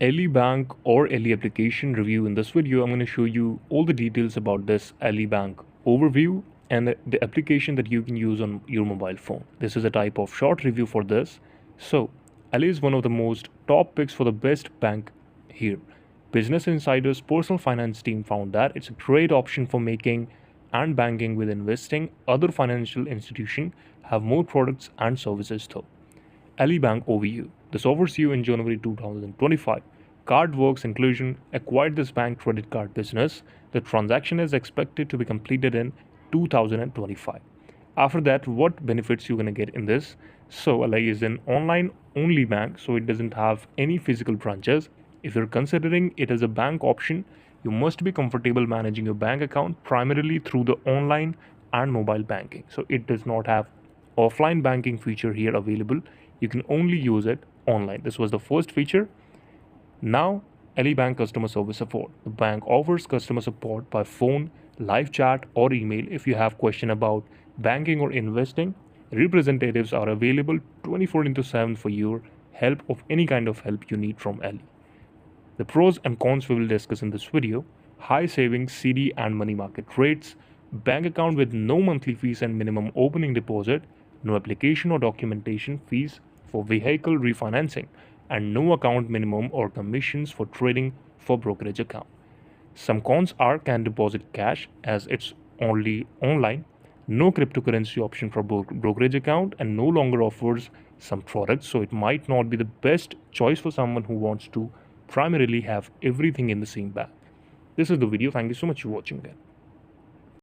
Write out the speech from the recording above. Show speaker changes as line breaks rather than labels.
LE Bank or LE application review. In this video, I'm going to show you all the details about this LE Bank overview and the application that you can use on your mobile phone. This is a type of short review for this. So, LE is one of the most top picks for the best bank here. Business Insider's personal finance team found that it's a great option for making and banking with investing. Other financial institutions have more products and services though. Ali Bank OVU. This offers you in January 2025. CardWorks inclusion acquired this bank credit card business. The transaction is expected to be completed in 2025. After that, what benefits you're going to get in this? So, Ali is an online only bank, so it doesn't have any physical branches. If you're considering it as a bank option, you must be comfortable managing your bank account primarily through the online and mobile banking. So, it does not have offline banking feature here available. You can only use it online. This was the first feature. Now, LE Bank customer service support. The bank offers customer support by phone, live chat, or email. If you have question about banking or investing, representatives are available 24/7 for your help of any kind of help you need from LE. The pros and cons we will discuss in this video: high savings, CD and money market rates, bank account with no monthly fees and minimum opening deposit, no application or documentation fees for vehicle refinancing, and no account minimum or commissions for trading for brokerage account. Some cons are can deposit cash as it's only online, no cryptocurrency option for brokerage account, and no longer offers some products, so it might not be the best choice for someone who wants to primarily have everything in the same bag. This is the video. Thank you so much for watching that.